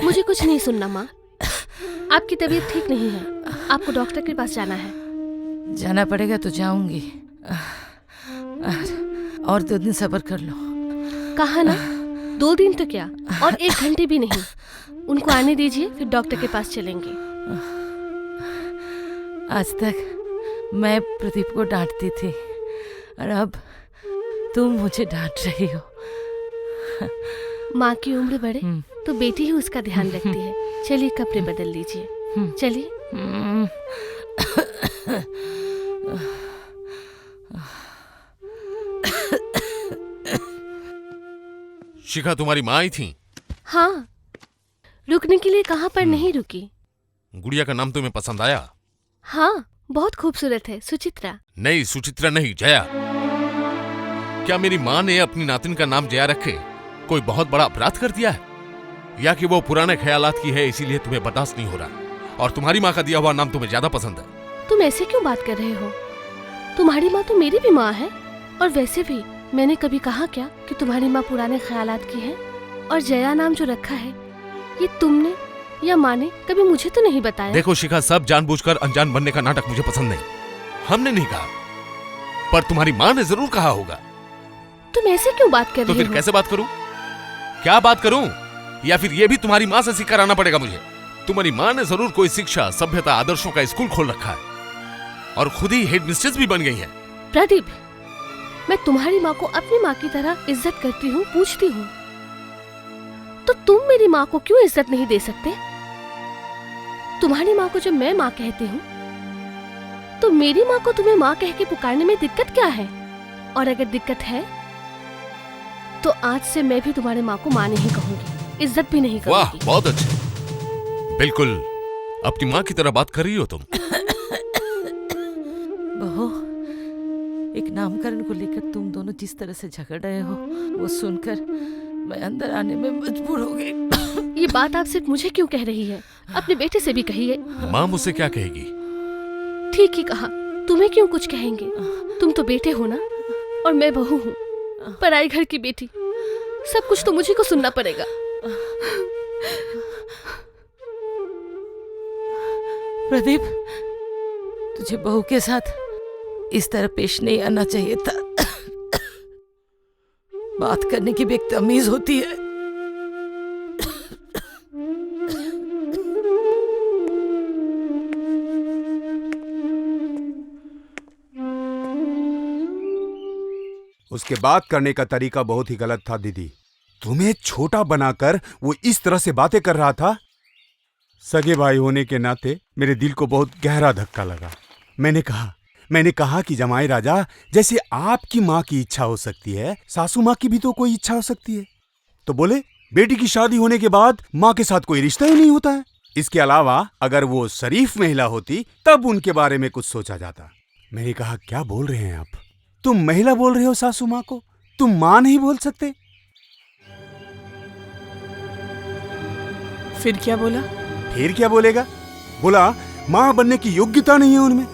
मुझे कुछ नहीं सुनना माँ। आपकी तबीयत ठीक नहीं है, आपको डॉक्टर के पास जाना है। जाना पड़ेगा तो जाऊंगी, और 2 दिन सब्र कर लो। कहा ना, 2 दिन तो क्या, और 1 घंटे भी नहीं। उनको आने दीजिए, फिर डॉक्टर के पास चलेंगे। आज तक मैं प्रदीप को डांटती थी और अब तुम मुझे डांट रही हो। माँ की उम्र बढ़े तो बेटी ही उसका ध्यान रखती है। चलिए कपड़े बदल लीजिए, चलिए। शिखा तुम्हारी माँ आई थी? हाँ, रुकने के लिए कहाँ पर नहीं रुकी। गुड़िया का नाम तुम्हें पसंद आया? हाँ, बहुत खूबसूरत है, सुचित्रा। नहीं, सुचित्रा नहीं, जया। क्या मेरी माँ ने अपनी नातिन का नाम जया रखे कोई बहुत बड़ा अपराध कर दिया है, या कि वो पुराने ख्यालात की है इसीलिए तुम्हें बर्दाश्त नहीं हो रहा और तुम्हारी माँ का दिया हुआ नाम तुम्हें ज्यादा पसंद है? तुम ऐसे क्यों बात कर रहे हो? तुम्हारी माँ तो मेरी भी माँ है, और वैसे भी मैंने कभी कहा क्या कि तुम्हारी माँ पुराने ख्यालात की है? और जया नाम जो रखा है, ये तुमने या माँ ने कभी मुझे तो नहीं बताया। देखो शिखा, सब जानबूझकर अनजान बनने का नाटक मुझे पसंद नहीं। हमने नहीं कहा, पर तुम्हारी माँ ने जरूर कहा होगा। तुम ऐसे क्यों बात कर रहे हो? तो फिर कैसे बात करूं? क्या बात करूं? या फिर ये भी तुम्हारी माँ से सीख कर आना पड़ेगा मुझे? तुम्हारी माँ ने जरूर कोई शिक्षा, सभ्यता, आदर्शों का स्कूल खोल रखा है और खुद ही हेड मिस्ट्रेस भी बन गई है। प्रदीप, मैं तुम्हारी माँ को अपनी माँ की तरह इज्जत करती हूँ, पूछती हूँ, तो तुम मेरी माँ को क्यों इज्जत नहीं दे सकते? तुम्हारी माँ को जब मैं माँ कहती हूँ, तो मेरी माँ को तुम्हें माँ कह के पुकारने में दिक्कत क्या है? और अगर दिक्कत है तो आज से मैं भी तुम्हारी माँ को माँ नहीं कहूंगी, इज्जत भी नहीं करूंगी। वाह, बहुत अच्छे। बिल्कुल अपनी माँ की तरह बात कर रही हो तुम। बहू, एक नामकरण को लेकर तुम दोनों जिस तरह से झगड़ रहे हो, वो सुनकर मैं अंदर आने में मजबूर हो गई। ये बात आप सिर्फ मुझे क्यों कह रही है? अपने बेटे से भी कहिए। माँ मुझसे क्या कहेगी? ठीक ही कहा, तुम्हें क्यों कुछ कहेंगे? तुम तो बेटे हो ना, और मैं बहू हूँ, पराई घर की बेटी। सब कुछ तो मुझे को सुनना पड़ेगा। प्रदीप, तुझे बहू के साथ इस तरह पेश नहीं आना चाहिए था। बात करने की भी एक तमीज होती है। उसके बात करने का तरीका बहुत ही गलत था दीदी। तुम्हें छोटा बनाकर वो इस तरह से बातें कर रहा था। सगे भाई होने के नाते मेरे दिल को बहुत गहरा धक्का लगा। मैंने कहा कि जमाई राजा, जैसे आपकी माँ की इच्छा हो सकती है, सासू माँ की भी तो कोई इच्छा हो सकती है। तो बोले बेटी की शादी होने के बाद माँ के साथ कोई रिश्ता ही नहीं होता है। इसके अलावा अगर वो शरीफ महिला होती तब उनके बारे में कुछ सोचा जाता। मैंने कहा क्या बोल रहे हैं आप? तुम महिला बोल रहे हो सासू माँ को, तुम माँ नहीं बोल सकते? फिर क्या बोला? फिर क्या बोलेगा? बोला माँ बनने की योग्यता नहीं है उनमें।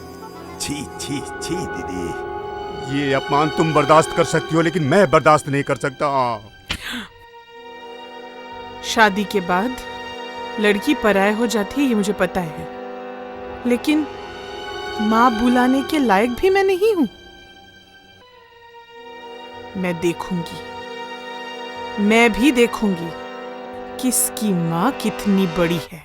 छी छी छी दीदी, ये अपमान तुम बर्दाश्त कर सकती हो, लेकिन मैं बर्दाश्त नहीं कर सकता। शादी के बाद लड़की पराया हो जाती है, ये मुझे पता है, लेकिन माँ बुलाने के लायक भी मैं नहीं हूं। मैं भी देखूंगी किसकी माँ कितनी बड़ी है।